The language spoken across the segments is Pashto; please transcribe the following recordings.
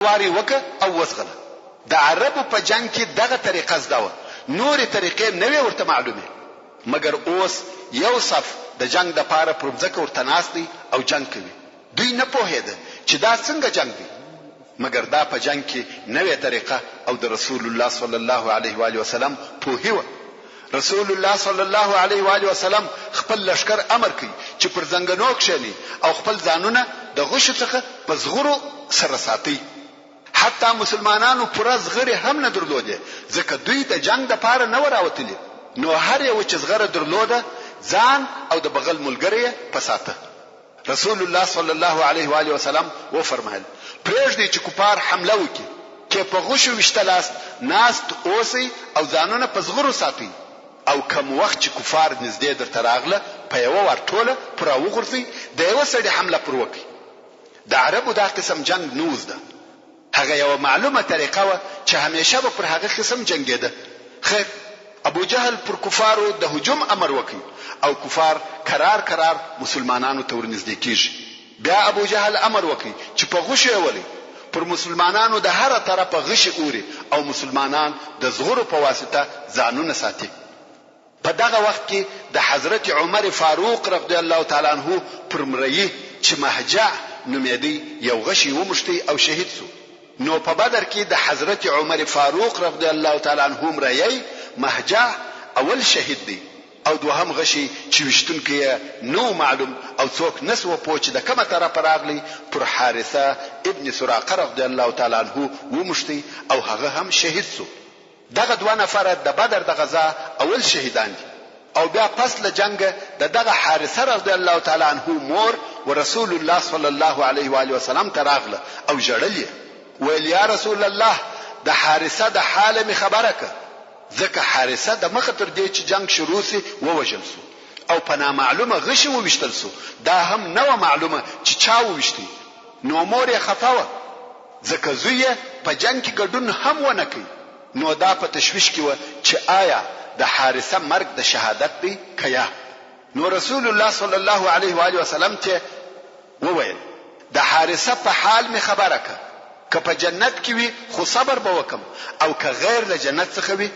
واري وکه او وسغله. د عربو په جنگ کې دغه طریقه زده و، نورې طریقې نه وي ورته معلومه، مګر اوس یو صف د جنگ د پاره پر ځکه ورته ناست دي او جنگ کوي. دوی نه پوهېده چې دا څنګه جنگ دی، مګر دا په جنگ کې نوې طریقه او د رسول الله صلی الله علیه و آله وسلم پوهی و. رسول الله صلی الله علیه و آله وسلم خپل لشکر امر کوي چې پر زنګنو کښیني او خپل ځانونه د غشو څخه په زغرو سره ساتي. حتی مسلمانانو پر زغره هم نه درلوده، ځکه دوی د جنگ د پاره نه وراوتلي، نو هر یو چې زغره درلوده ځان او د بغل ملګری په ساته. رسول الله صلی الله علیه و آله وسلم و فرمایل پرېږدئ چې کفار حمله وکړي، چې په غشو وشتلاست ناست اوسئ او ځانونه په زغرو ساتئ، او کوم وخت چې کفار نږدې درته راغله په یوه ور ټوله پر وغورځئ، د یوه سړي حمله پر وکړئ. د عربو دا قسم جنگ نه وزده، هغه یو معلومه طریقه و چې همیشه به پر هغه قسم جنگیده. خیر، ابو جهل پر کفارو د هجوم امر وکړي او کفار قرار مسلمانانو ته ورنږدې کیږي. بیا ابو جهل امر وکړي چې په غشو ولي پر مسلمانانو د هر طرفه غشي اوري او مسلمانان د زغرو په واسطه ځانونه ساتي. په دغه وخت کې د حضرت عمر فاروق رضی الله تعالی عنہ پر مریی چې مهجع نومېدی یو غشي ومشتي او شهید شو. نو په بدر کې د حضرت عمر فاروق رضی الله تعالی عنہ مریی مهجع اول شهید دی او دوهم غشي چې وشتونکي نو معلوم او څوک نسو پوهچ د کومه طرف راغلی پر حارثه ابن سراقه رضی الله تعالی عنہ ومشتي او هغه هم شهید شو. دغه دوه نفر د بدر د غزا اول شهیدان دي. او بیا پس له جنگ دغه حارثه رضی الله تعالی عنہ مور ورسول الله صلی الله علیه و آله وسلم تراغله او جړلې ویل یا رسول الله د حارثه د حاله می خبره که، ځکه حارثه د مخه تر دې چې جنگ شروع سي ووجل سو او په نامعلومه غشي ووشتل سو، دا هم نو معلومه چې چا ووشتي. نو مور یې خفاوه ځکه زوی په جنگ کې ګډون هم ونه کوي. نو دا په تشویش کې و چې آیا د حارثه مرګ د شهادت دی کیا. نو رسول الله صلی الله علیه و آله وسلم ته وویل د حارثه په حال می خبره که په جنت کې وي خو صبر به وکم، او که غیر له جنت څخه وي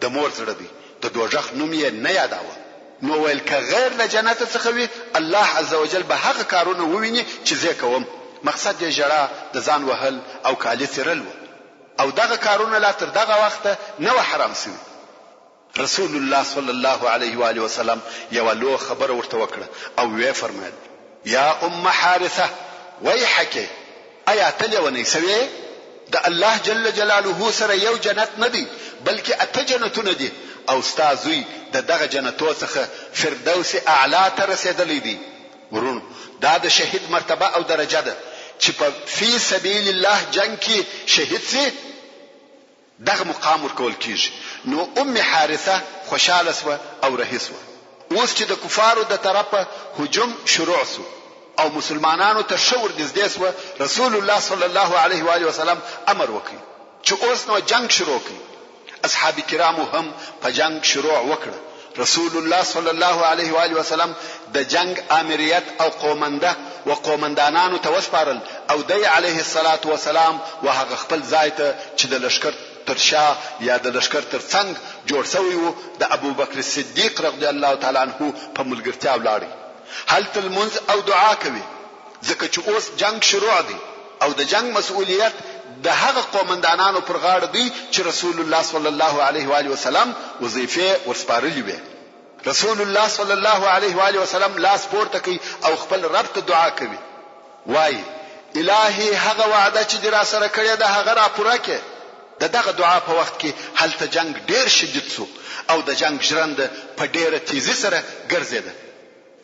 د مور زړه دی د دوزخ نوم یې نه یاداوه. نو ویل که غیر له جنت څخه وي الله عزوجل به هغه کارونه وویني چې زه کوم. مقصد یې جړه د ځان وهل او کالی تیرل و، او دغه کارونه لا تر دغه وخت نه و حرام شوي. رسول الله صلی الله علیه و آله وسلم یو لو خبر ورته وکړه او وی فرمایل یا ام حارثه ویحکه آیا تل ونی سوی د الله جل جلاله سره یو جنت نه دی بلکې اته جنتونه دي، او استادوی د دغه جنتو څخه فردوس اعلی ته رسیدلی دي. ورونو دا د شهید مرتبه او درجه ده چې په فی سبیل الله جنگ کې شهید سي دغه مقام ورکول کیږي. نو ام حارثه خوشاله سو او رهي سو. اوس چې د کفارو د طرفه هجوم شروع سو او مسلمانانو ته شور نږدې سو، رسول الله صلی الله علیه و آله وسلم امر وکړي چې اوس نو جنگ شروع کړي. اصحاب کرامو هم په جنگ شروع وکړه. رسول الله صلی الله علیه و آله وسلم د جنگ امریت او قومندانانو ته وسپارل او دی علیه الصلاة والسلام وهغه خپل ځای ته چې د لشکر تر شا یا د لشکر تر څنګ جوړ شوی وو د ابو بکر صدیق رضی الله تعالی عنہ په ملګرتیا ولاړی. هلته المنز او دعا کوي ځکه چې اوس جنگ شروع دی او د جنگ مسؤلیت د هغه قومندانانو پر غاړه دی چې رسول الله صلی الله علیه و آله وسلم وظیفه ورسپارلې وي. رسول الله صلی الله علیه و آله وسلم لاس پورته کوي او خپل رب ته دعا کوي. وای الهي هغه وعده چې در سره کړی ده هغه را پوره کړه. دغه دعا په وخت کې هلته جنگ ډیر شدید شو او د جنگ ژرنده په ډیره تیزی سره ګرځیده.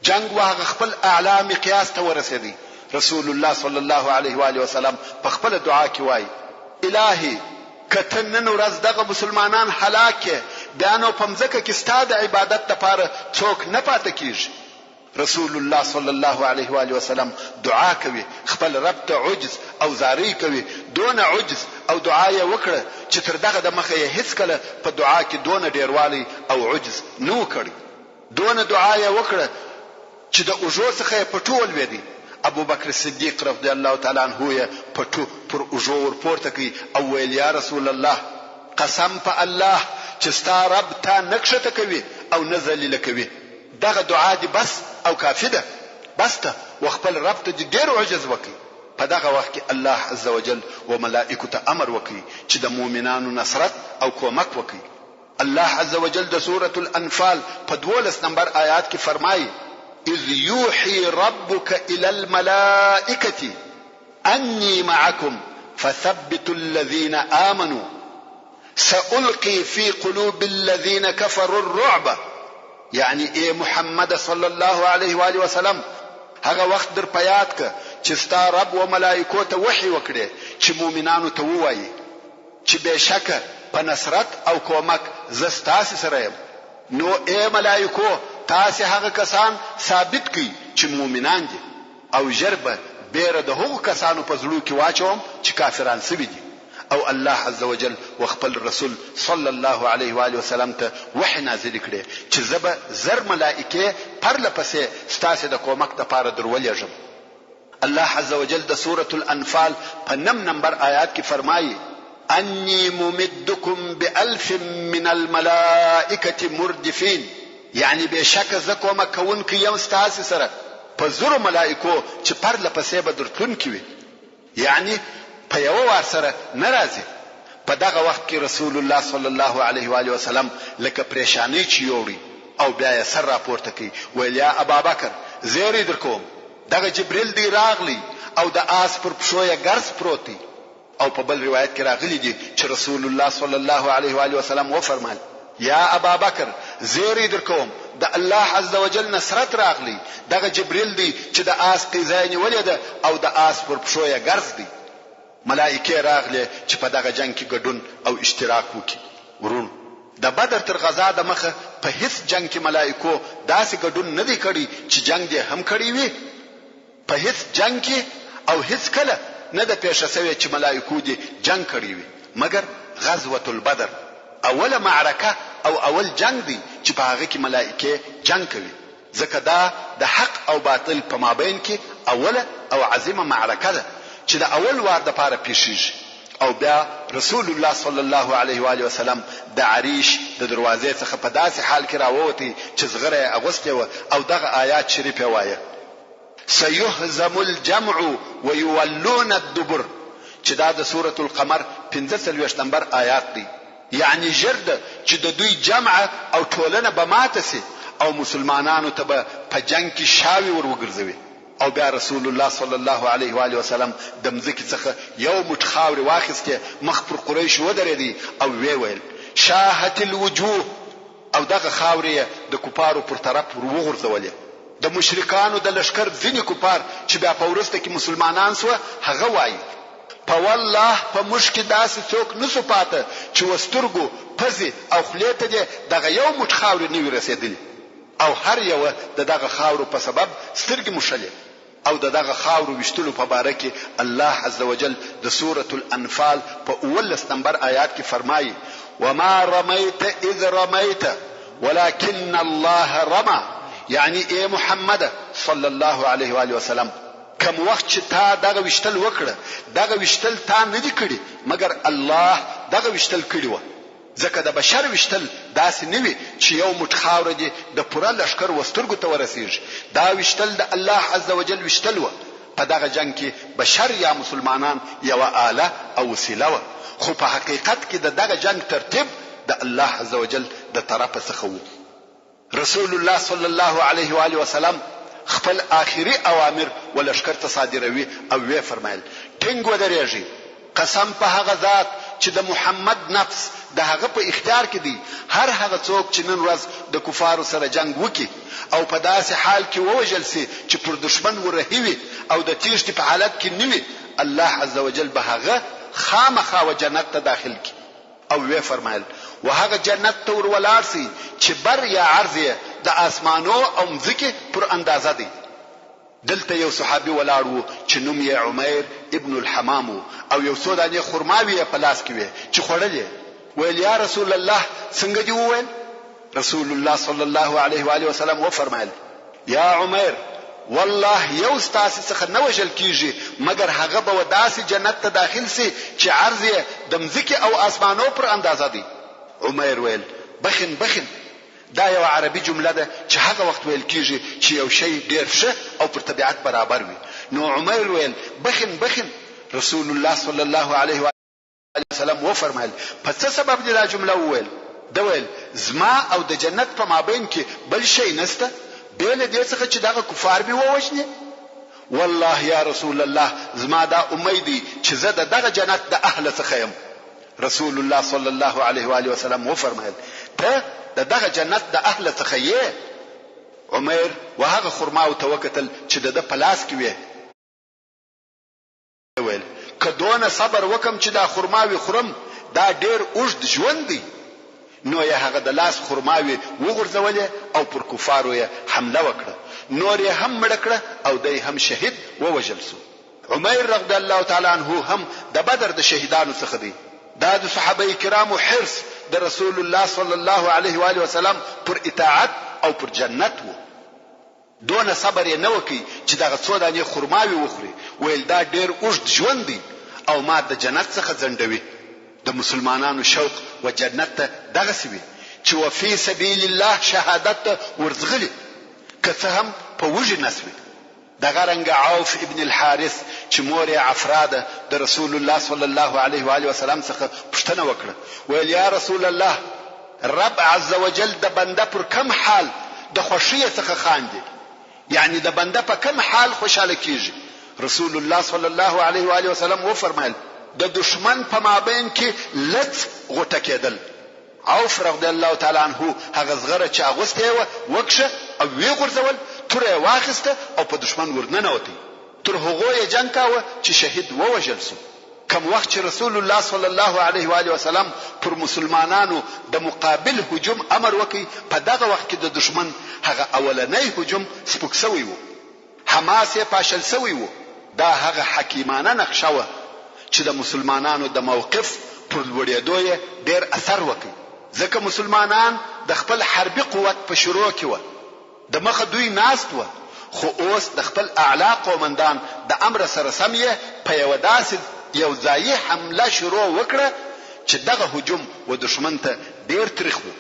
جنگ واغه خپل اعلی مقیاس ته ورسېدی. رسول الله صلی الله علیه و آله وسلم په خپل دعا کې وای الهي کته نن ورځ دغه مسلمانان هلاک بیانو پمزکه کې ستاد عبادت لپاره څوک نه پاتې کیږي. رسول الله صلی الله علیه و آله وسلم دعا کوي، خپل رب ته عجز او زاری کوي. دون عجز او دعا یې وکړه چې تر دغه د مخه یې هیڅ کله په دعا کې دون ډیروالی او عجز نو کړی. دون دعا یې وکړه چې د اوجو څخه په ټول ودی ابو بکر صدیق رضی الله تعالی عنہ پټو پر اوجور پورته کوي او ویل یا رسول الله قسم په الله چې ستا رب تا نکشته کوي او نه ذلیل کوي. دغه دعا دی بس او کافی ده، بس ته وخپل رب ته ډیر عجز وکي. په دغه وخت کې الله عز وجل و ملائکه ته امر وکي چې د مؤمنانو نصرت او کومک وکي. الله عز وجل د سورة الانفال په 12 نمبر آیات کې فرمایي اذ یوحي ربک الى الملائکه انی معکم فثبتوا الذین آمنوا سألقي في قلوب الذين كفروا الرعب. یعنی اے محمد صلی الله علیه و آله وسلم هغه وخت در پیاد ک چې ستا رب و ملائکو ته وحی وکړي چې مؤمنانو ته ووایي چې بشکه په نصرت او کومک زستاس سره يم. نو اے ملائکو تاسو هغه کسان ثابت کړئ چې مؤمنان دي او جربه بیره د هغو کسانو په زړه کې واچوم چې کافران سوي دي. او الله عز وجل وخپل رسول صلی الله علیه و آله وسلم ته وحی نازل کړي چې زبه زر ملائکه پر لپسې ستاسو د کومک لپاره درولېږم. الله عز وجل د سورة الانفال په 9 نمبر آیات کې فرمایي انی ممدکم بألف من الملائکه مردفین. یعنی بشک ز کومک کوونکی یم ستاسو سره په زر ملائکو چې پر لپسې به درتون کوي. یعنی په یو وار سره ناراضي. په دغه وخت کې رسول الله صلی الله علیه و آله وسلم لکه پریشانی چې یوړي او بیا یې سر راپورته کوي ویل یا ابابکر زیری درکوم دغه جبرئیل دی راغلی او د آس پر پښو یې ګرځ پروت دی. او په بل روایت کې راغلی دی چې رسول الله صلی الله علیه و آله وسلم و فرمایل یا ابابکر زیری درکوم د الله عز وجل نصرت راغلی دغه جبرئیل دی چې د آس قیزای نیولې ده او د آس پر پښو یې ګرځ دی. ملائکه راغله چې په دغه جنگ کې ګډون او اشتراک وکړي. ورون د بدر تر غزا د مخه په هیڅ جنگ کې ملائکو داسې ګډون نه دی کړی چې جنگ دې هم کړی وي. په هیڅ جنگ کې او هیڅ کله نه د پیښه شوی چې ملائکو دې جنگ کړی وي مګر غزوه البدر اوله معرکه او اول جنگ دی چې په هغه کې ملائکه جنگ کوي. ځکه دا د حق او باطل په مابین کې اوله او عظیمه معرکه ده چې د اول وار د پاره پیښیږي. او بیا رسول الله صلی الله علیه و آله وسلم د عریش د دروازې څخه په داسې حال کې راووتی چې زغره اغوستې و او دغه آیات شریفه وایي سيهزم الجمع ويولون الدبر چې دا د سورة القمر 45 نمبر آیات دی. یعنی جرد چې د دوی جمع او ټولنه به ماته سي او مسلمانانو ته به په جنگ کې شاوي ور وګرځوي. او بیا رسول الله صلی الله علیه و آله وسلم د مځکې څخه یو مټ خاورې واخیسته مخ پر قریش ودرېدی او وی ویل شاهت الوجوه او دغه خاورې د کوپارو پر طرف وروغورځولې. د مشرکانو د لشکر ځینې کوپار چې بیا په ورسته کې مسلمانان سو هغه وایي په والله په مشکې داسې څوک نسو پاته چې وسترګو پزي او خلیته دې دغه یو مټ خاورې نه ورسېدلی او هر یو دغه خاورو په سبب سترګې مشلې. او دغه خاورو وشتلو په باره کې الله عز وجل د سورة الانفال په 19 نمبر آیات کې فرمایي وما رميت اذ رميت ولكن الله رمى. یعنی اے محمد صلی الله علیه و آله وسلم کوم وخت چې تا دغه وشتل وکړه دغه وشتل تا نه دی کړی مګر الله دغه وشتل کړی و. ځکه د بشر وشتل داسې نه وي چې یو مټ خاور دی د پوره لشکر وسترګو ته ورسیږي. دا وشتل د الله عز وجل وشتل و. په دغه جنگ کې بشر یا مسلمانان یو آله او وسیله و. خو په حقیقت کې دغه جنگ ترتیب د الله عز وجل د طرفه څخه و. رسول الله صلی الله علیه و آله وسلم خپل آخري اوامر ولشکر ته صادروي او وی فرمایل ټینګ ودرېږي قسم په هغه ذات چې د محمد نفس د هغه په اختیار کې دی. هر هغه څوک چې نن ورځ د کفارو سره جنگ وکي او په داسې حال کې ووجل سي چې پر دشمن ورهوي او د تیښتې په حالت کې نیوي الله عز وجل به هغه خامخا و جنت ته داخل کی. او وی فرمایل وهغه جنت ته ورولار سي چې بر یا عرض د اسمانو او مځکه پر اندازه دی. دلته یو صحابي ولاړ وو چې نوم یې عمیر ابن الحمام او یو سوداني خرماوي په لاس کې وي چې خړلې ویل یا رسول الله څنګه دی وویل رسول الله صلی الله علیه و آله وسلم و فرمایل یا عمیر والله یو ستاسو څخه نه وژل کیږي مګر هغه به داسې جنت ته داخل سي چې عرض یې د مځکې او اسمانو پر اندازه دی. عمر ویل بخن بخن دا یو عربي جمله ده چې هغه وخت ویل کیږي چې یو شی ډیر ښه او پر طبيعت برابر وي. نو عمر ویل بخن بخن. رسول الله صلی الله علیه و وسلم و فرمایل په څه سبب دې دا جمله وویل؟ دا ویل زما او د جنت په مابین کې بل شی نسته بل دې څخه چې دغه کفار به ووجني. والله یا رسول الله زما دا امید دي چې زه دغه جنت د اهل څخه يم. رسول الله صلی الله علیه و وسلم و فرمایل ته دغه جنت د اهل څخه یې. عمر وهغه خرما او توکتل چې د پلاس کې وي ویل کدوونه صبر وکم چې دا خرماوي خورم دا ډیر اوږد ژوند دی. نو یې هغه د لاس خرماوي وغورځولې او پر کفارو یې حمله وکړه. نور یې هم مړ کړه او دای هم شهید ووژل شو. عمر رضی الله تعالی عنه هم د بدر د شهیدانو څخه دی. دا د صحابه کرامو حرص د رسول الله صلی الله علیه و وسلم پر اطاعت او پر جنت وو. دون صبر یې نه وکي چې دغه څو دانې خرماوي وخوري. ویل دا ډیر اوږد ژوند دی او ما د جنت څخه ځنډوي. د مسلمانانو شوق و جنت ته دغه سوي چې وفي سبيل الله شهادت ورزغلي که څه هم په وږي نسوي. دغه رنګ عوف ابن الحارث چې مور یې عفراده د رسول الله صلی الله علیه و وسلم څخه پوښتنه وکړه. ویل یا رسول الله رب عز وجل د بنده پر کم حال د خوشی څخه خاندي، یعنی د بنده په کم حال خوشاله کیږي؟ رسول الله صلی الله علیه و وسلم و فرمایل د دشمن په مابین کې لڅ غوټه کېدل. عوف رضی الله تعالی عنه هغه زغره چې اغوسته وکشه او وی غورځول تر یې واخسته او په دشمن ورننوتی. تر هغه یې جنگ کاوه چې شهید ووژل شو. کوم وخت چې رسول الله صلی الله علیه و وسلم پر مسلمانانو د مقابل هجوم امر وکي په دغه وخت کې د دشمن هغه اولنۍ هجوم سپک شوی وو، حماس یې پاشل شوی وو. دا هغه حکیمانه نقشه وه چې د مسلمانانو د موقف پر لوړېدو یې ډېر اثر وکړ. ځکه مسلمانان د خپل حربي قوت په شروع کې وه، د مخه دوی ناست وه، خو اوس د خپل اعلی قومندان د امر سره سم یې په یو داسې یو ځایي حمله شروع وکړه چې دغه هجوم و دشمن ته ډېر تریخ و.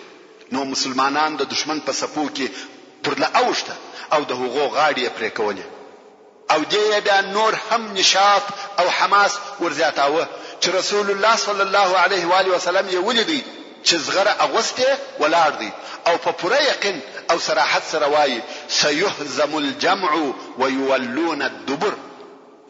نو مسلمانان د دشمن په صفو کې پر لاوښته او د هغو غاړې پرې کولې او دې بیا نور هم نشاط او حماس ورزیاتاوه چې رسول الله صلی الله علیه و وسلم یې ولیدي چې زغره اغوسته ولاړ دی او په پوره یقین او صراحت سره وایي سيهزم الجمع ويولون الدبر.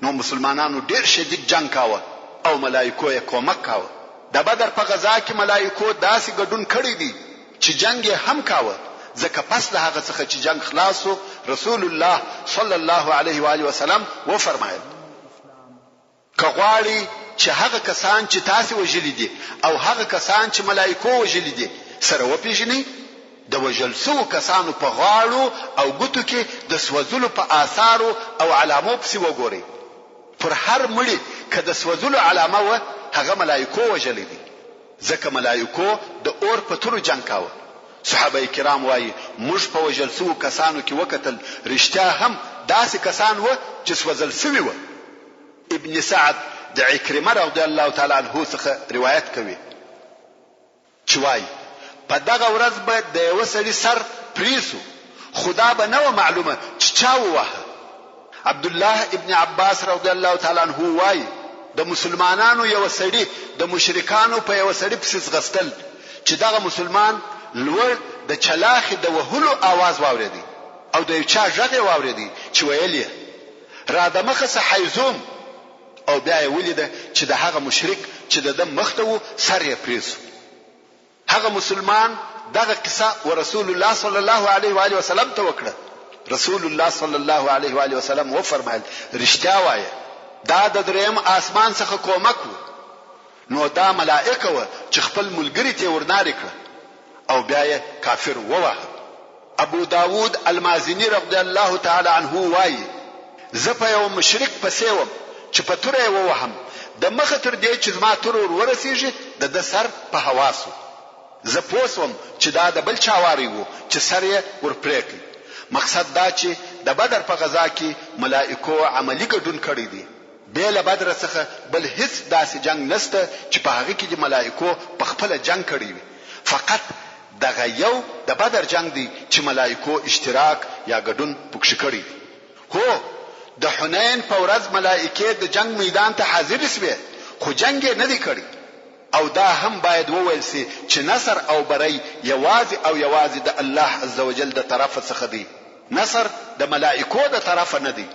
نو مسلمانانو ډیر شدید جنگ کاوه او ملائکو یې کومک کاوه. د بدر په غزا کې ملائکو داسې ګډون کړی دي چې جنگ یې هم کاوه. ځکه پس له هغه څخه چې جنگ خلاصو رسول الله صلی الله علیه و وسلم و فرمایل کغواړي چې هغه کسان چې تاسو وجلی دي او هغه کسان چې ملائکو وجلی دي سره وپیژني، د وجل سو کسانو په غاړو او ګوتو کې د سوځلو په آثارو او علامو پسې وګوري. پر هر مړي که د سوځلو علامه و هغه ملائکو وجلی دي، ځکه ملائکو د اور په تورو جنگ کاوه. صحابه کرام وایي موږ په وجل سو کسانو کې وکتل رښتیا هم داسې کسان و چې سوځل سوي و. ابن سعد د عکرمه رضی الله تعالی عنه څخه روایت کوي چې وایي په دغه ورځ به د یو سړي سر پریسو، خدا به نه معلومه چې چا ووهه. عبد الله ابن عباس رضی الله تعالی عنه وایي د مسلمانانو یو سړي د مشرکانو په یو سړي پسې ځغستل چې دغه مسلمان لوړ د چلاخي د وهلو आवाज واورېدی او د یو چا غږ واورېدی چې ویل یې را د مخه صحیزوم، او بیا یې ولید چې د هغه مشرک چې د مخته وو سر یې پریسو. هغه مسلمان دغه قصه ورسول الله صلی الله علیه و وسلم ته وکړه. رسول الله صلی الله علیه و وسلم و فرمایل رښتیا وایه دا د دریم آسمان څخه کومک وو. نو دا ملائکه و چې خپل ملګری ته ورناري کړ او بیا یې کافر ووهه. ابو داود المازنی رضی الله تعالی عنه وایي زه په یو مشرک پسې وم چې په تور یې ووهم، د مخه تر دې چې زما تور ورسیږي د سر په حواسو. زه پوسوم چې دا د بل چا واری وو چې سر یې ورپرېکړ، مقصد دا چې د بدر په غزا کې ملائکو عملی ګډون کړی دی. بیل بدر څخه بل هیڅ داسې جنگ نشته چې په هغه کې د ملائکو په خپل جنگ کړی وي. فقط دغه یو د بدر جنگ دی چې ملائکو اشتراک یا ګډون پکښ کړی. هو د حنین په ورځ ملائکه د جنگ میدان ته حاضر شوه خو جنگ نه دی کړی. او دا هم باید وویل سي چې نصر او بری یوازې د الله عزوجل د طرف څخه دی. نصر د ملائکو د طرف نه دی.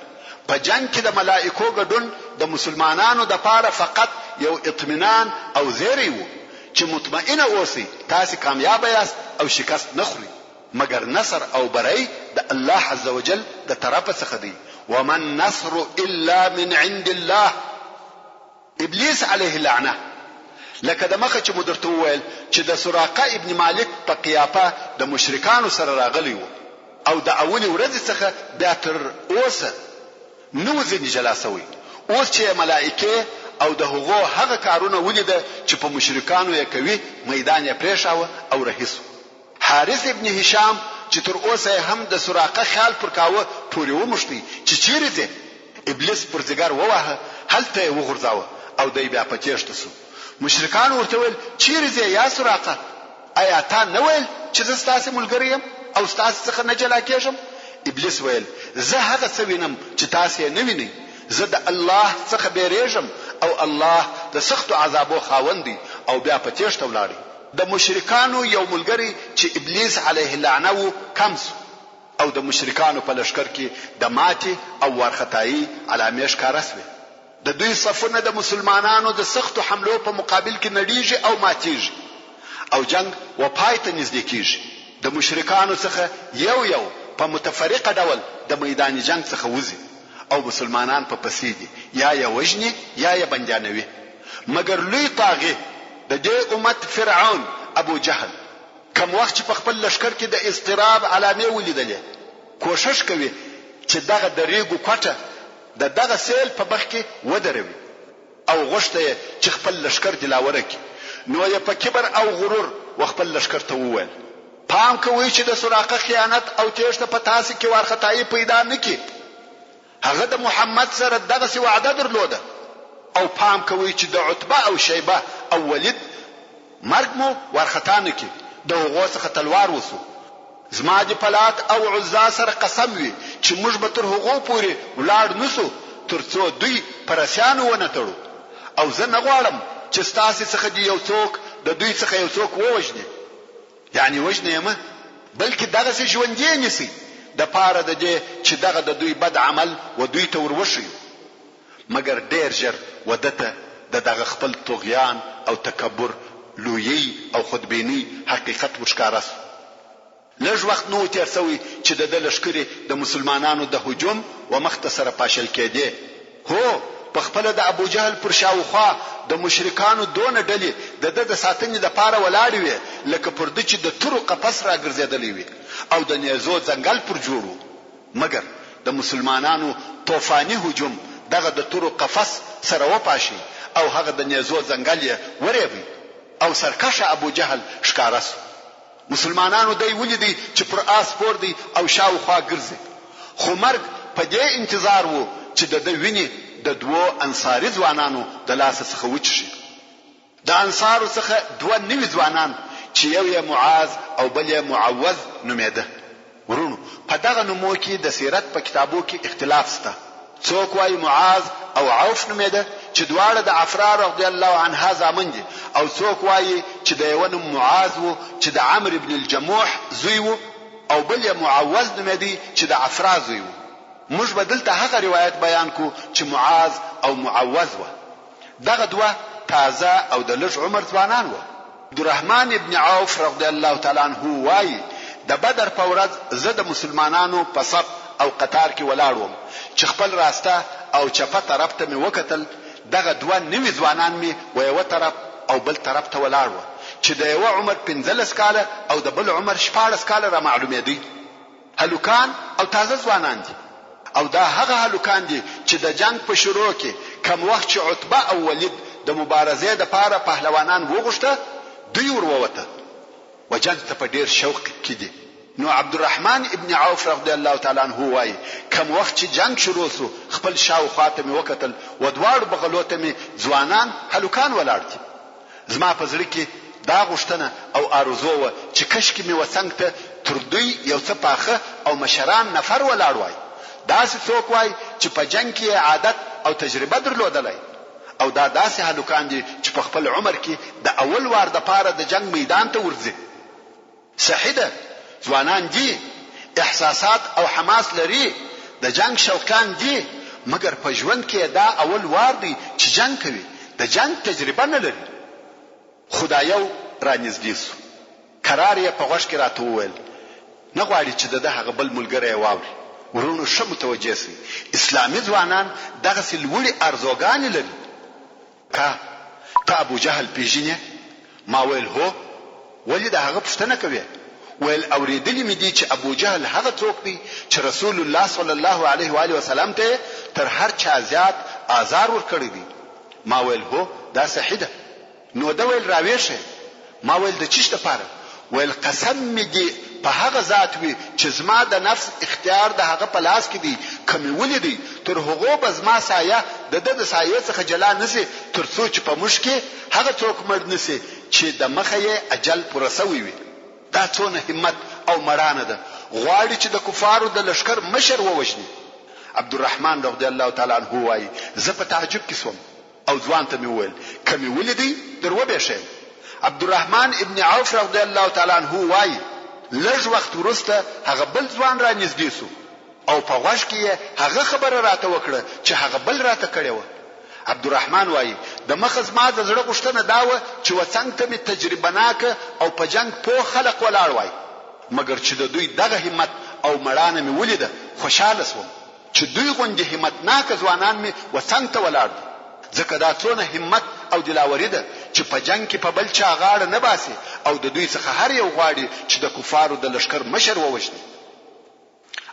په جنگ کې د ملائکو ګډون د مسلمانانو د پاره فقط یو اطمینان او زیری وو چې مطمئنه اوسئ تاسو کامیاب یاست او شکست نه خورئ. مگر نصر او بری د الله عزوجل د طرف څخه دی. ومن نصر الا من عند الله. ابلیس علیه اللعنه لکه د مخه چې مدرته وویل چې د سراقه ابن مالک په قیافه د مشرکانو سره راغلی وو او د اولی ورځ څخه بیا تر اوسه نو ځنی جلاسوي. اوس چې ملائکه او د هغه کارونه ولیده چې په مشرکانو یې کوي میدان یې پریښاوه او رهیسو. حارث ابن هشام چې تر اوسه هم د سراقه خیال پر کاوه پورې ومشتي چې چیرې ځي. ابلیس پر ځګر ووهه هلته یې وغورځاوه او دی بیا پچېشته سو. مشرکان ورته ویل چیرې ځي یا سراقه؟ آیا تا نه ویل چې زه ستاسو ملګری یم او ستاسو څخه نه جلا کېږم؟ ابلیس ویل زه هغه څه وینم چې تاسو یې نه وینئ. زه د الله څخه بیریږم او الله د سختو عذابو خاوند دی او بیا په تیښته ولاړی. د مشرکانو یو ملګری چې ابلیس علیه اللعنه وو کمس او د مشرکانو په لشکر کې د ماتي او ورختایي علامې ښکاره سوې. د دوی صفونه د مسلمانانو د سختو حملو په مقابل کې نړیږي او ماتیږي او جنگ و پای ته نږدې کیږي. د مشرکانو څخه یو په متفرقه ډول د میدان جنگ څخه وځي او مسلمانان په پسې دي یا یې وژني یا یې بندیانوي. مگر لوی طاغي د دې امت فرعون ابو جهل کوم وخت چې په خپل لشکر کې د اضطراب علامې ولیدلې کوشش کوي چې دغه د ریګو کوټه دغه سیل په بخ کې ودروي او غوښته چې خپل لشکر دلاوره کړي. نو یې په کبر او غرور خپل لشکر ته وویل پام کوئ چې د سراقه خیانت او تیښته په تاسو کې ورختایي پیدا نه کړي. هغه د محمد سره دغه سی وعده درلوده او پام کوئ چې د عتبه او شیبه او ولید مرګ مو ورختا نه کړي. د هغو څخه تلوار وسو. زما د پلات او عزا سره قسم وي چې موږ به تر هغو پورې ولاړ نسو ترڅو دوی پرسیانو ونه تړو او زه نه غواړم چې ستاسو څخه دی یو څوک د دوی څخه یو څوک ووژني. یعنی وژنه یې بلکې دغه څه ژوندې نسی د پاره د دې چې دغه د دوی بد عمل و دوی ته وروشي. مگر ډیر ژر ودته دغه خپل طغیان او تکبر لویی او خودبینی حقیقت وښکاره سو. لږ وخت نو تیر سوی چې د لشکري د مسلمانانو د هجوم و مختصره پاشل کېده. هو په خپل د ابو جهل پر شاوخوا د مشرکانو دون ډلې د ساتنې د پاره ولاړې وي لکه پر د چې د تورو قفس راګرځېدلې وي او د نیزو ځنګل پر جوړو. مگر د مسلمانانو طوفاني هجوم دغه د تورو قفس سره وپاشي او هغه د نیزو ځنګل یې ورېوي او سرکشه ابو جهل ښکاره سو. مسلمانانو دی ولیدي چې پر آس پور دی او شاوخوا ګرځي. خو مرګ په دې انتظار وو چې د ویني د دوو انصاري ځوانانو د لاس څخه وچشي. د انصارو څخه دوه نوي ځوانان چې یو یې معاذ او بل یې معوذ نومېده. ورونو په دغه نومو کې د سیرت په کتابو کې اختلاف شته. څوک وايي معاذ او عوف نومېده چې دواړه د عفرا رضی الله عنها زامن دي او څوک وايي چې د یو نوم معاذ وو چې د عمرو ابن الجموح زوی وو او بل یې معوذ نومېدی چې د عفرا زوی وو. موږ بدلته هغه روایت بیان کو چې معاذ او معوذ وو. دغه دوه تازه او د لږ عمر ځوانان وو. عبدالرحمن ابن عوف رضی الله تعالی عنہ وايي د بدر په ورځ زه د مسلمانانو په صف او قطار کې ولاړ وم چې خپل راسته او چپه طرف ته مې وکتل. دغه دوه نوي ځوانان مې و یو طرف او بل طرف ته ولاړ و چې د یو عمر 15 کاله او د بل عمر 14 کاله را معلومېدی. هلوکان او تازه ځوانان دي او دا هغه هلوکان دي چې د جنگ په شروع کې کوم وخت چې عتبه او ولید د مبارزې د پاره پهلوانان وغوښته دوی وروته و جنگ ته په ډیر شوق کې دي. نو عبدالرحمن ابن عوف رضی الله تعالی عنہ وای کوم وخت چې جنگ شروع شو خپل شاوخوا ته مې وکتل و دواړو بغلو ته مې ځوانان هلوکان ولاړ دي. زما په زړه کې دا غوښتنه او آرزو و چې کشکې مې وسنګ ته تر دوی یو څه پاخه او مشران نفر ولاړ وای. داسې څوک وای چې په جنگ کې عادت او تجربه درلودلای او دا داسې هلوکان دي چې په خپل عمر کې د اول وار د پاره د جنگ میدان ته ورځي. صحیح ده ځوانان دي احساسات او حماس لري د جنگ شوقان دي مګر په ژوند کې دا اول وار دی چې جنگ کوي د جنگ تجربه نه لري. خدایو رانږدې سو قرار یې په غوږ کې راته وویل نه غواړي چې د هغه بل ملګری واوري. ورونو شه متوجه سي اسلامي ځوانان دغه سلوړي ارزوګان لري. تا ابو جهل پیژنې؟ ما ویل هو. ولې دا هغه پښتنه کوي؟ ویل اوریدلی مې دي چې ابو جهل هغه څوک دی چې رسول الله صلی الله علیه و آله وسلم ته تر هر چا زیات آزار ورکړی دی. ما ویل هو دا صحیح ده. نو دا ویل راويشه. ما ویل د چیش لپاره؟ ویل قسم می دی په هغه ذات وي چې زما د نفس اختیار د هغه په لاس کې دی کوم ولیدي تر هغه بزما سایه د سایه څخه جلا نسی تر څو چې په مشکې هغه څوک مړ نسی چې د مخه اجل پرسوي وي. دا څونه همت او مړانه ده غواړي چې د کفارو د لشکر مشر ووجني. عبدالرحمن رضی الله تعالی عنہ وای زه په تعجب کې سوم او ځوان ته مې وویل کوم ولیدي درو به شه. عبدالرحمن ابن عوف رضی الله تعالی عنہ وای لږ وخت وروسته هغه بل ځوان را نږدې سو او په غوږ کې هغه خبره راته وکړه چې هغه بل راته کړی و. عبدالرحمن وای د مخز ما د زړه غوښتنه دا و چې وڅنګ ته می تجربه ناکه او په جنگ په خلق ولاړ وای مګر چې د دوی دغه همت او مړانه می ولیده خوشاله سوم چې دوی غونډه همت ناکه ځوانان می وڅنګ ته ولاړ دي. ځکه دا څونه همت او دلاوري ده چې په جنگ کې په بل چا غاړه نه باسي او د دوی څخه هر یو غواړي چې د کفارو د لشکر مشر ووجني.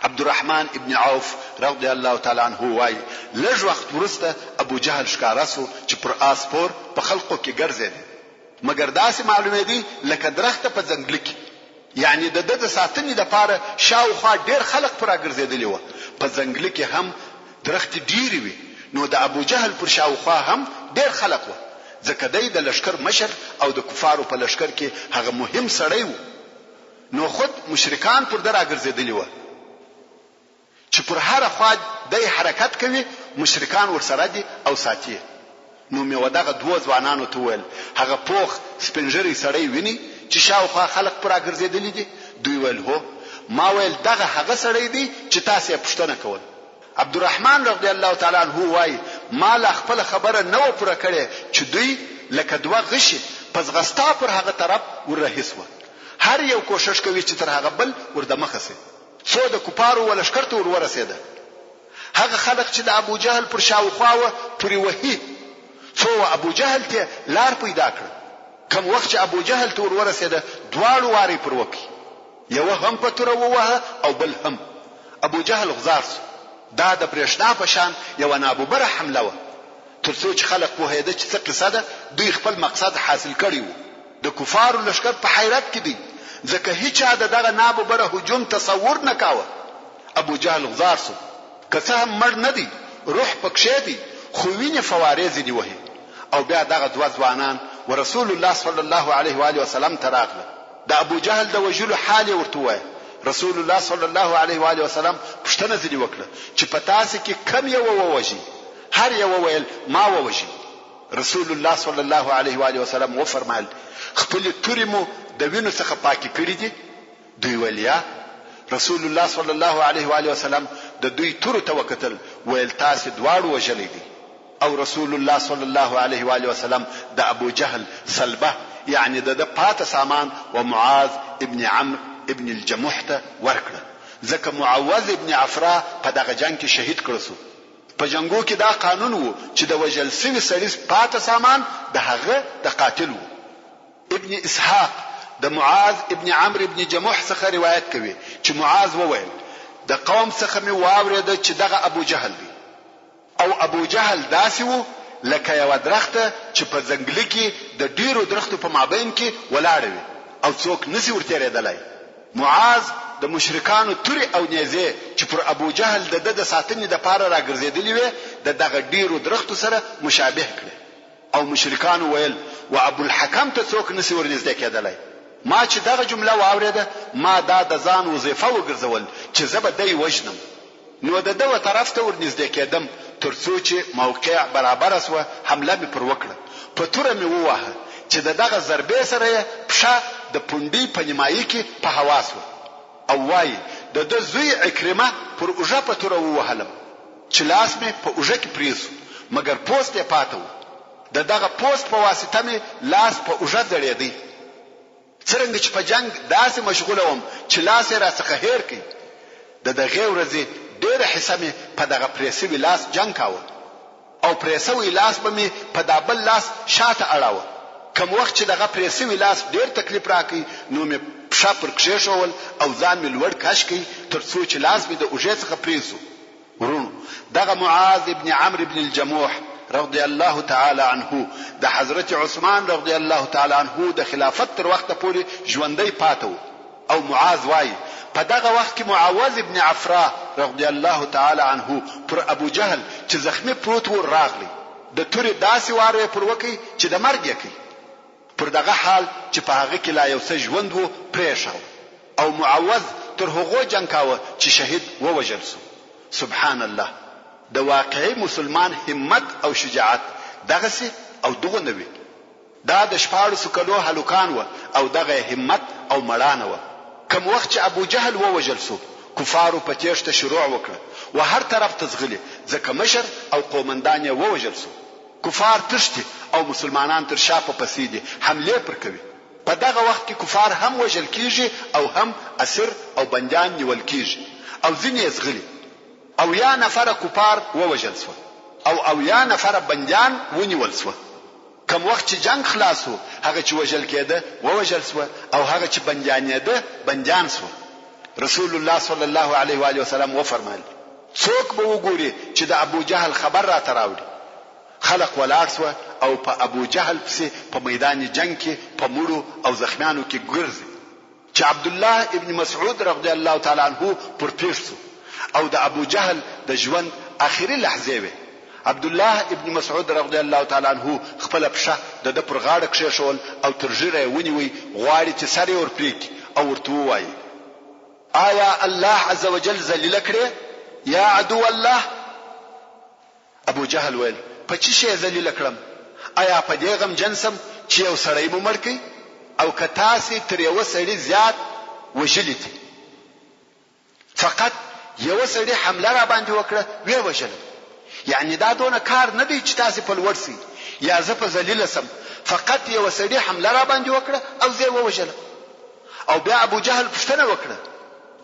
عبدالرحمن ابن عوف رضی الله تعالی عنہ وای لږ وخت وروسته ابو جهل ښکارا سو چې پر اسپور په خلقو کې ګرځید مګر داسې معلومه دي لکه درخته په ځنګل کې یعنی د ساتنې لپاره شاوخوا ډیر خلق پر ګرځیدلی و. په ځنګل کې هم درخت ډیری وي نو د ابو جهل پر شاوخوا هم ډیر خلق و ځکه د لشکر مشر او د کفارو په لشکر کې هغه مهم سړی و. نو خود مشرکان پر درا ګرځیدلی و چې پر هر خوا د حرکت کوي مشرکان ورسره دي او ساتي. نو مې ودغه دوه ځوانانو ته ویل هغه پوخ سپنجري سړی ویني چې شاوخوا خلق پر ګرځیدلی دي؟ دوی ویل هو. ما ویل دغه هغه سړی دی چې تاسو یې پوښتنه کول. عبدالرحمن رضی الله تعالی عنہ وای ما لا خپل خبره نو پوره کړې چې دوی لکه دوه غشي پس غستا پر هغه طرف ورهیسو هر یو کوشش کوي چې تر هغه بل وردمخه سي څو د کفارو ولشکر ته ورسېده. هغه خلق چې د ابو جهل پر شاوخوا و پوری وهي څو ابو جهل ته لار پیدا کړ. کوم وخت چې ابو جهل ته ورسېده دواړو واري پر وکی یو هم په تر ووه او بل هم. ابو جهل غزار سو. دا د برېښنا په شان یو نابوبره حمله و تر څو چې خلق په هیده چې څه قصه ده دوی خپل مقصد حاصل کړی وو. د کفارو لشکر په حیرت کې دي ځکه هیڅ دغه نابوبره هجوم تصور نه کاوه. ابو جهل غزار سو که څه هم مړ نه دی روح پکښې دی خو وینې فوارې دي وهي. او بیا دغه دوه ځوانان ورسول الله صلی الله علیه و آله وسلم تراغله. د ابو جهل د وجلو حال ورته وای. رسول الله صلی الله علیه و آله وسلم پښتنه ځنی وکړه چې پتا سي کې کم یو ووجي هر یو ویل ما ووجي. رسول الله صلی الله علیه و آله وسلم و فرمایل خپل تورمو د وینو څخه پاکي کړی دي؟ دوی ولیا. رسول الله صلی الله علیه و آله وسلم د دوی تور ته وکتل ویل تاسو دواړو وجلې دي. او رسول الله صلی الله علیه و آله وسلم د ابو جهل صلبه یعنی د پات سامان و معاذ ابن عمرو ابن الجموح ته ورکړه ځکه معوذ ابن عفراء په دغه جنگ کې شهید کړ شو. په جنگو کې دا قانون وو چې د وجل سوي سړي پات سامان د هغه د قاتل وو. ابن اسحاق د معاذ ابن عمرو ابن جموح څخه روایت کوي چې معاذ وویل د قوم څخه مې واورېده چې دغه ابو جهل دی او ابو جهل داسې وو لکه یو درخته چې په ځنګل کې د ډیرو درختو په مابین کې ولاړ وي او څوک نسی ورته ریدلای. معاذ د مشرکانو توري او نیزه چې پر ابو جهل د ساتنې د پاره راګرځېدلې وي دغه ډیرو درختو سره مشابه کړي او مشرکانو ویل و ابو الحکم ته څوک نسی ورنږدې کېدلای. ما چې دغه جمله واوریده ما دا د ځان وظیفه وګرځول چې زه به دی وژنم. نو د دوه طرف ته ورنږدې کېدم ترڅو چې موقع برابر اسوه حمله می پر وکړه. په توره می ووهه چې دغه ضربې سره پښه د پوندې په نیمایي کې په هوا سو او وای د زوی عکرمه پر اوجه په توره ووهلم چې لاس می په اوجه کې پریسو مګر پوست یې پاتو. دغه پوست په واسطه می لاس په اوجه ځړېدی. څنګه چې په جنگ داسې مشغوله وم چې لاس را څخه هیر کړي دغه ورځې ډېر حصہ می په دغه پریسوي لاس جنگ کاوه او پریسوي لاس به می په دابل لاس شاته اړاوه. کوم وخت چې دغه پریسوي لاس ډېر تکلیف راکړي نو می پښه پر کښې شول او ځان می لوړ کش کړي ترڅو چې لاس می د اوجه څخه پریسو. ورونو دغه معاذ ابن عمرو ابن الجموح رضی الله تعالی عنه د حضرت عثمان رضی الله تعالی عنه د خلافت تر وخت پورې ژوندۍ پاتو او معاذ وای په دغه وخت کې معاوذ ابن عفراء رضی الله تعالی عنه پر ابو جهل چې زخمی پروت و راغلی د توري داسې واره پر وکی چې د مرګ یې کوي پر دغه حال چې په هغه کې لا یو څه ژوند وو پریښاو او معاوذ تر هغه جنگ کاوه چې شهید ووجل سو. سبحان الله د واقعي مسلمان همت او شجاعت دغه سي او دغه نوي دا د شپاړو سکلو هلوکان و او دغه همت او مړانه و. کوم وخت چې ابو جهل ووجل سو کفارو په تیښته شروع وکړه و هر طرف ته ځغلي ځکه مشر او قومندان یې ووجل سو. کفار تښتي او مسلمانان تر شا په پسې دي حمله پر کوي. په دغه وخت کې کفار هم وجل کیږي او هم اسیر او بندیان نیول کیږي او ځینې ځغلي او یا نفر کفار ووجل سو او یا نفر بندیان ونیول سو. کوم وخت چې جنگ خلاصو هغه چې وجل کېده ووجل سو او هغه چې بندیانېده بندیان سو. رسول الله صلی الله علیه و آله وسلم و فرمایل څوک به وګوري چې د ابو جهل خبر را تراوړي خلق ولاړ سو او په ابو جهل پسې په میدان جنگ کې په مړو او زخمیانو کې ګرځي چې عبد الله ابن مسعود رضی الله تعالی عنه پر پیښ سو او د ابو جهل د ژوند اخیری لحظه وي. عبد الله ابن مسعود رضی الله تعالی عنه خپل پښه د پر غاړه کښې شول او تر ژره ونیوي غواړي چې سر یې ورپریک او ورته وایي آیا الله عز وجل ذلیل کړي یا عدو الله. ابو جهل ویل په چی شي ذلیل کړم؟ آیا په دې غم جنسم چې یو سړی مو مړ کړي او کتا سي تر یو سړی زیات وجلی دي فقط یو سړی حمله را باندې وکړه وی وجل. یعنی دا دونه کار نه دی چې تاسو په لور سي یا زه په ذلیل سم فقط یو سړی حمله را باندې وکړه او زه ووجل. او بیا ابو جهل پښتنه وکړه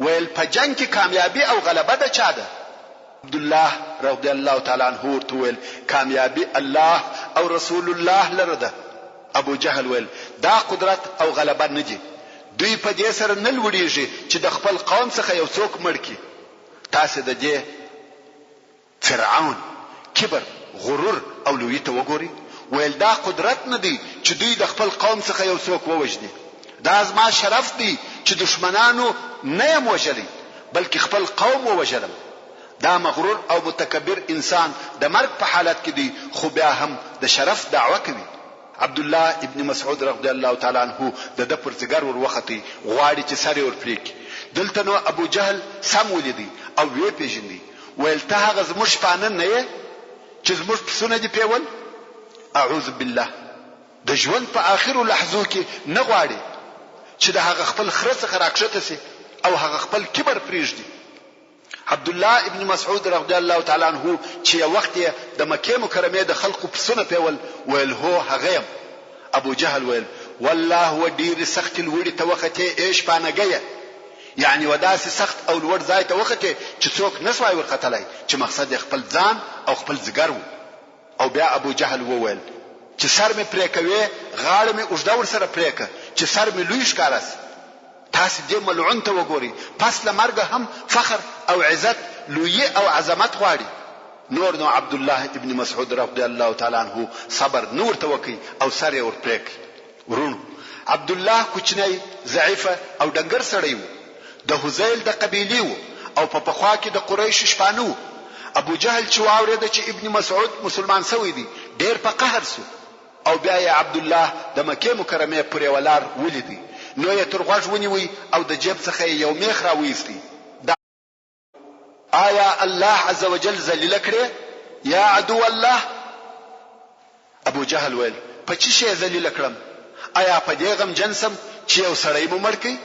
ویل په جنگ کې کامیابی او غلبه ده چا ده؟ عبد الله رضی الله تعالی عنہ ورته ویل کامیابی الله او رسول الله لره ده. ابو جهل ویل دا قدرت او غلبه نه دي دوی په دې سره نه لوړیږي چې د خپل قوم څخه یو څوک مړ کړي. تاسو د دې فرعون کبر غرور او لوی ته وګوري ویل دا قدرت نه دی چې دوی د خپل قوم څخه یو څوک ووجني. دا زما شرف دی چې دشمنانو نه یم وجلی بلکې خپل قوم ووجلم. دا مغرور او متکبر انسان د مرګ په حالت کې دی خو بیا هم د شرف دعوه کوي. عبد الله ابن مسعود رضی الله تعالی عنہ د پر څنګه ور وختي غواړي چې سر ور پریک. دلته نو ابو جهل سم ولیدي او وی پیژندي ویل ته هغه زموږ پانن نه یې چې زموږ پسونه دی پیول. اعوذ بالله د ژوند په اخرو لحظو کې نه غواړي چې د هغه خپل خرڅ راکښته سي او هغه خپل کبر پریږدي. عبد الله ابن مسعود رضی الله تعالی عنہ چې وخت د مکه مکرمه د خلقو پسونه پیول ویل هو هغه. ابو جهل ویل والله ودیر سخت الوړي توخته ايش پانګيه یعنی وداسي سخت او لوړ ځای ته وخته چې څوک نسوای ورختلای چې مقصد خپل ځان او خپل زګر او بیا ابو جهل وویل چې سر می پرې کوي غاړه می اوږده ور سره پرې ک چې سر می لوی ښکارس. تاسو دې ملعون ته وګوري پس لمرګه هم فخر او عزت لوی او عظمت غواړي. نور نو عبد الله ابن مسعود رضی الله تعالی عنہ صبر نور توکي او سر یې ور پرې ک. ورونو عبد الله کوچنی ضعیف او ډنګر سړی و د حذیل د قبیلې وو او په پخوا کې د قریش شپانه وو. ابو جهل چې واورېد چې ابن مسعود مسلمان شوی دی ډېر په قهر سو او بیا یې عبد الله د مکه مکرمه پرې ولار ولیدي نو یې تر غوږ ونیوي او د جیب څخه یو میخ راوېستی. آیا الله عز وجل ذلیل کړي یا عدو الله؟ ابو جهل ویل په چی شي ذلیل کړم؟ آیا په دې غم جنسم چې یو سړی مو مړ کړي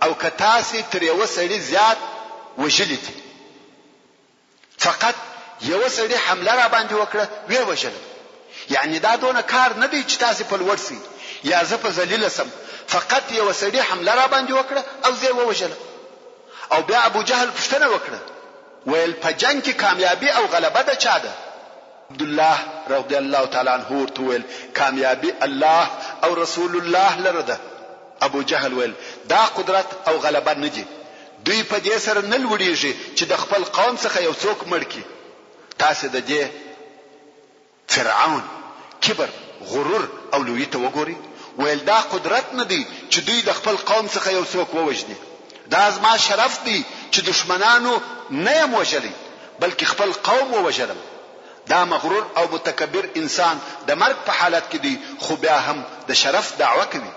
او که تاسو تر یو سړی زیات وژلی دي؟ فقط یو سړی حمله را باندې وکړه وی وژل. یعنی دا دونه کار نه دی چې تاسو په لور سي یا زه په ذلیل سم، فقط یو سړی حمله را باندې وکړه او زه وژل. او بیا ابو جهل پوښتنه وکړه ویل په جنگ کې کامیابی او غلبه ده چا ده؟ عبد الله رضی الله تعالی عنہ ورته ویل کامیابی الله او رسول الله لره ده. ابو جهل ویل دا قدرت او غلبه نه دي، دوی په دې سره نه لوړیږي چې د خپل قوم څخه یو څوک مړ کړي. تاسو د دې فرعون کبر غرور او لوی ته وګوري، ویل دا قدرت نه دی چې دوی د خپل قوم څخه یو څوک ووجني. دا زما شرف دی چې دشمنانو نه یم وژلی بلکې خپل قوم ووژلم. دا مغرور او متکبر انسان د مرګ په حالت کې دی خو بیا هم د شرف دعوه کوي.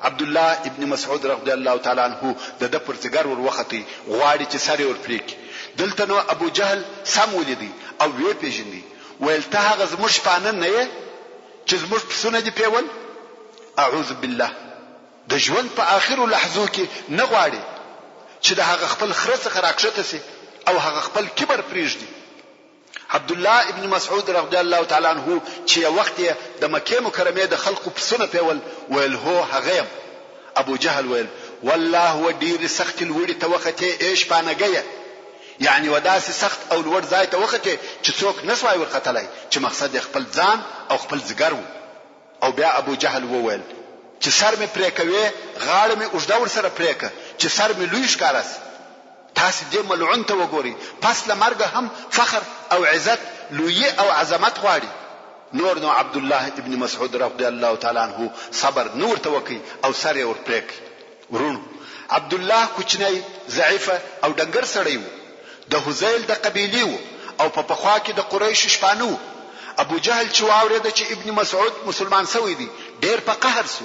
عبد الله ابن مسعود رضی الله تعالی عنہ د پرتګر ور وختي غواړي چې سره ور پریک. دلته نو ابو جهل سم ولیدي او وی پیژندي ویل ته هغه زموږ پانه نه یې چې زموږ پسونه دی پیول. اعوذ بالله د ژوند په اخرو لحظو کې نه غواړي چې د هغه خپل خره څخه راکښته سي او هغه خپل کبر پریږدي. عبد الله ابن مسعود رضی الله تعالی عنہ چې وخت د مکه مکرمه د خلقو پسونه پیول ویل هو هغه. ابو جهل ویل والله ودیر سخت الوړي توخته ايش پانګيه، یعنی وداسي سخت او لوړ ځای ته وخته چې څوک نسوای ورختلای چې مقصد خپل ځان او خپل ځګر وو. او بیا ابو جهل وویل چې سر مې پرې کوي غاړه مې اوږده ور سره پرې ک چې سر مې لوی ښکارس. تاسو دې ملعون ته وګوري، پس لمرګه هم فخر او عزت لوی او عظمت غواړي. نور نو عبد الله ابن مسعود رضی الله تعالی عنہ صبر نور توکي او سر یې ور پرې ک. ورونو عبد الله کوچنی ضعیف او ډنګر سړی وو، د حذیل د قبیلې وو او په پخوا کې د قریش شپانه وو. ابو جهل چې واورېد چې ابن مسعود مسلمان شوی دی ډېر په قهر سو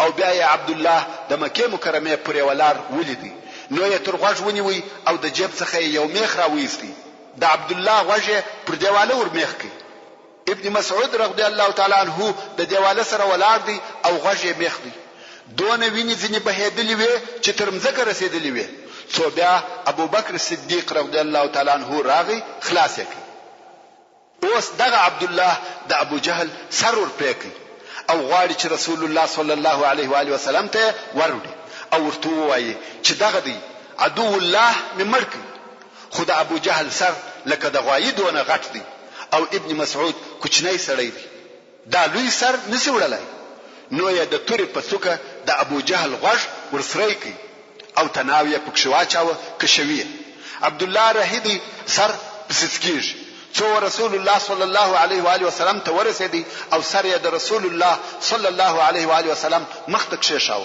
او بیا یې عبد الله د مکه مکرمه پرې ولار ولیدي نو یې تر غوږ ونیوي او د جیب څخه یو میخ راوېستی. د عبد الله غوږ پر دیواله ور میخ کړ. ابن مسعود رضی الله تعالی عنہ د دیواله سره ولاړ دی او غوږ یې میخ دی. دونه ویني ځنې بهېدلې وي چې تر مځکه رسېدلې وي. څو بیا ابو بکر صدیق رضی الله تعالی عنہ راغی خلاص کړ. اوس دغه عبد الله د ابو جهل سر ور پېکي او غواړي چې رسول الله صلی الله علیه و آله وسلم ته ورودي او ورته وایي چې دغه دی عدو الله ممړک. خو د ابو جهل سر لکه د غوایي دونه غټ دی او ابن مسعود کوچنی سړی دی، دا لوی سر نسی وړلای. نو یې د تورې په څوکه د ابو جهل غوږ ورسری کی او تناوی پکښ واچاوه کشویه. عبد الله رهیدی سر پسسکیږي څو رسول الله صلی الله علیه و آله وسلم ته ورسېدی او سر یې د رسول الله صلی الله علیه و آله وسلم مخ ته کښېښاو.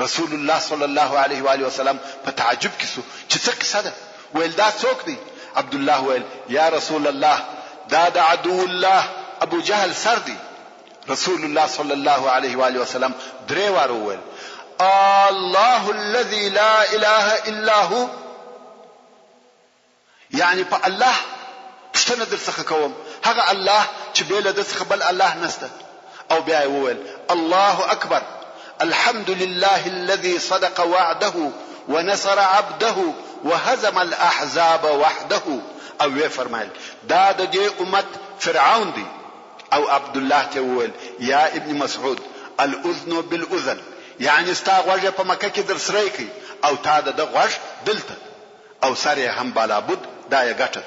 رسول الله صلی الله علیه و آله وسلم په تعجب کې سو چې څه قصه ده. ویل دا څوک دی؟ عبد الله ویل یا رسول الله دا د عدو الله ابو جهل سر دی. رسول الله صلی الله علیه و آله وسلم درې واره ویل الله الذي لا اله الا هو، یعنی په الله پښتنه در څخه کوم، هغه الله چې بیل د څخه بل الله نشته. او بیا ویل الله اکبر الحمد لله الذي صدق وعده ونصر عبده وهزم الاحزاب وحده. او وی فرمایل دا د دې امت فرعون دی. او عبد الله ته ویل یا ابن مسعود الاذن بالاذن، یعنی ستا غوږ په مکه کې در سره کی او تا د غوږ دلته او سره هم بالابود دا یې ګټه.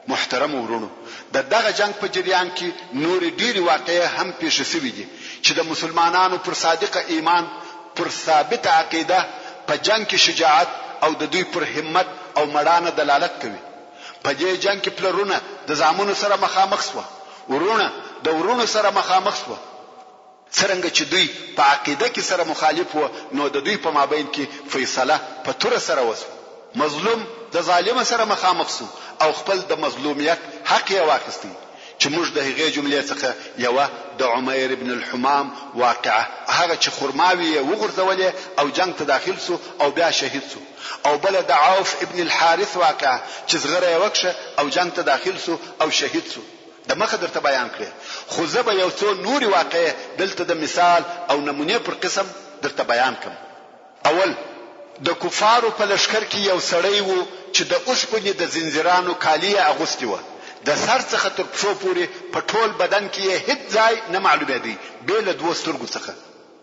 محترم ورونو د دغه جنگ په جریان کې نور ډیری واقعې هم پیښ شوې دي چې د مسلمانانو پر صادق ایمان پر ثابت عقیده په جنگ کې شجاعت او د دوی پر همت او مړانه دلالت کوي. په دې جنگ کې پلرونه د زامنو سره مخامخ شو، ورونه د ورونو سره مخامخ شو څرنګه چې دوی په عقیده کې سره مخالف وو نو د دوی په مابین کې فیصله په تور سره وسو. مظلوم د ظالم سره مخامخ سو او خپل د مظلومیت حق یې واخیستی چې موږ د هغې جملې څخه یوه د عمیر ابن الحمام واقعه هغه چې خرماوي یې وغورځولې او جنگ ته داخل سو او بیا شهید سو، او بل د عوف ابن الحارث واقعه چې زغره یې وکشه او جنگ ته داخل سو او شهید سو. د مخه درته بیان کړې، خو زه به یو څو نورې واقعې دلته د مثال او نمونې پر قسم درته بیان کړم. اول د کفارو په لشکر کې یو سړی وو چې د اوسپنې د زنجیرانو کالي اغوستي وو، د سر څخه تر پښو پورې په ټول بدن کې هیڅ ځای نه معلومېدی بې له دوو سترګو څخه،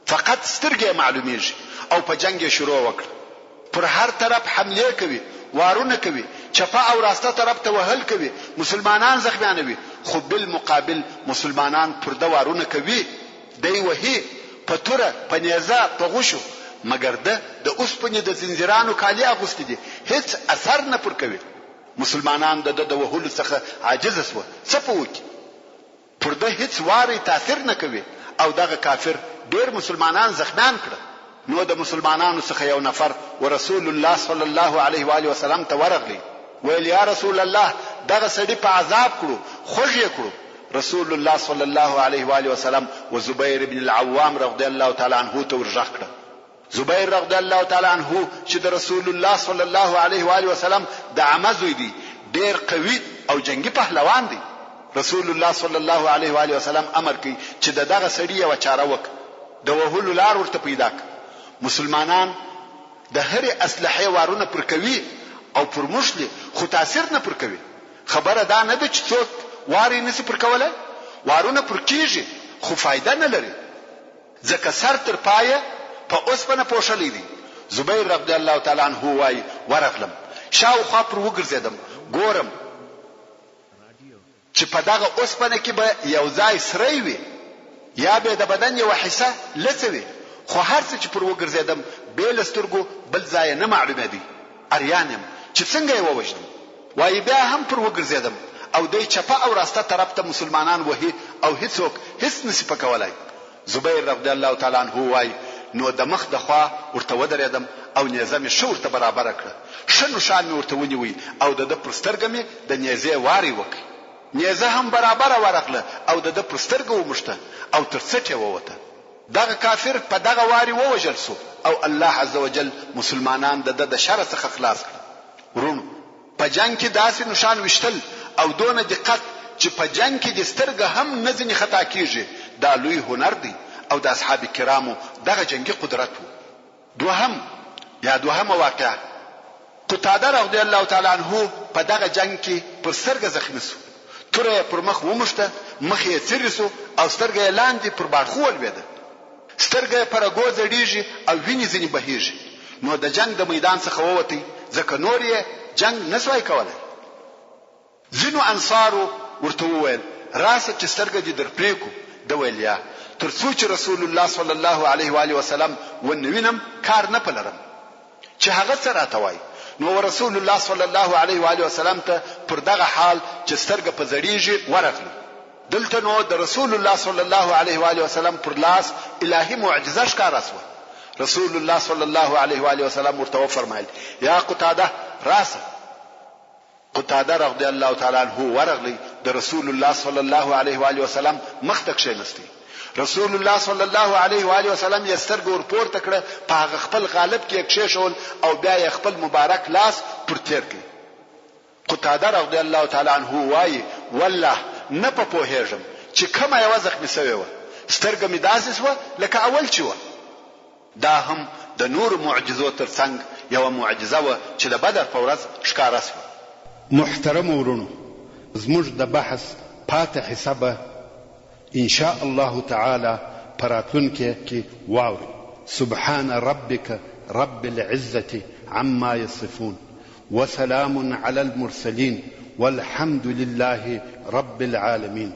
فقط سترګې معلومیږي او په جنگ یې شروع وکړ. پر هر طرف حمله کوي، وارونه کوي، چپه او راسته طرف ته وهل کوي، مسلمانان زخمیانوي، خو بالمقابل مسلمانان پر د وارونه کوي، دی وهي په توره، په نیزه، په غوشو، مګر د اوسپنې د زنجیرانو کالي اغوستي دي، هیڅ اثر نه پر کوي. مسلمانان د وهلو څخه عاجز شو، څه پوکي پر د هیڅ واري تاثیر نه کوي او دغه کافر ډیر مسلمانان زخمیان کړ. نو د مسلمانانو څخه یو نفر ورسول الله صلی الله علیه و آله وسلم ته ورغلی، ویل یا رسول الله دغه سړي په عذاب کړو، خوږ یې کړو. رسول الله صلی الله علیه و آله وسلم و زبیر بن العوام رضی الله تعالی عنه ته ورغ کړ. زبیر رضی الله تعالی عنه چې د رسول الله صلی الله علیه و آله وسلم د عمزوی دی، ډیر قوي او جنگي پهلوان دی. رسول الله صلی الله علیه و آله وسلم امر کوي چې دغه سړي یو چاره وک، د وهلو لار ورته پیدا ک. مسلمانان د هرې اسلحه وارونه پر کوي او پر مشله، خو تاثیر نه پر کوي. خبره دا نه ده چې څوک واري نسی پر کوله، وارونه پر کیږي خو فائدہ نه لري، ځکه سر تر پایه په اوسپنه پوښلې دي. زبیر رضی الله تعالی عنه وای ورغلم، شاوخوا پر وګرځیدم، ګورم چې په دغه اوسپنه کې به یو ځای سری وي یا به د بدن یو حصہ لڅوي، خو هر څه چې پر وګرځیدم بل سترګو بل ځای نه معلومه دي. اریانم چې څنګه یې ووجنم، وای بیا هم پر وګرځیدم او دای چپه او راسته طرف ته مسلمانان وهي او هیڅوک هیڅ نسی پکولای. زبیر رضی الله تعالی عنه وای نو د مخ د خوا ورته ودرېدم او نیزه مې شو ورته برابر کړه، شنو شان مې ورته ونیوي او د پرسترګه مې د نیزه واري وکړ. نیزه هم برابر ورغله او د پرسترګه ومشته او تر څټه ووته. دغه کافر په دغه واري ووجل سو او الله عز وجل مسلمانان د شر څخه خلاص کړ. ورونو په جنگ کې داسې نشان وشتل او دونه دقت چې په جنگ کې د سترګه هم نه ځنې خطا کیږي، دا لوی هنر دی او د اصحاب کرامو دغه جنگي قدرت وو. دوهمه واقعه، قتاده رضی الله تعالی عنه په دغه جنگ کې پر سترګه زخمی سو، توره پر مخ ومشته، مخ یې څیرسو او سترګه یې لاندې پر باړخو ولوېده، سترګه پر غوځ ډیږي او ویني ځنې بهیږي. نو د جنگ د میدان څخه ووتی، ځکه نور یې جنگ نسوای کولای. ځینو انصارو ورته وویل راسه چې سترګه دې در پریکو. د ویل یا تر څو چې رسول الله صلی الله علیه و آله وسلم ونوینم کار نه پلرم چې هغه څه راته وای. نو رسول الله صلی الله علیه و آله وسلم ته پر دغه حال چې سترګه په زړیږي ورغلی. دلته نو د رسول الله صلی الله علیه و آله وسلم پر لاس الهی معجزه ښکارا شوه. رسول الله صلی الله علیه و آله وسلم ورته فرمایل یا قتاده راسه. قتاده رضی الله تعالی عنه ورغلی، د رسول الله صلی الله علیه و آله وسلم مخ ته کښینستی. رسول الله صلی الله علیه و آله وسلم یې سترګې ورپورته کړه، په هغه خپل غالب کې کښېښول او بیا یې خپل مبارک لاس پر تیر کړ. قتاده رضی الله تعالی عنه وایي والله نه په پوهېږم چې کومه یوه زخمي سوې وه، سترګه مې داسې سوه لکه اول چې وه. دا هم د نور معجزو ترڅنګ یوه معجزه وه چې د بدر په ورځ ښکاره سوه. محترم ورونو، زموږ د بحث پاتې حصه به ان شاء الله تعالی پراتونکي کې واوري. سبحان ربك رب العزة عما يصفون وسلام على المرسلين والحمد لله رب العالمين.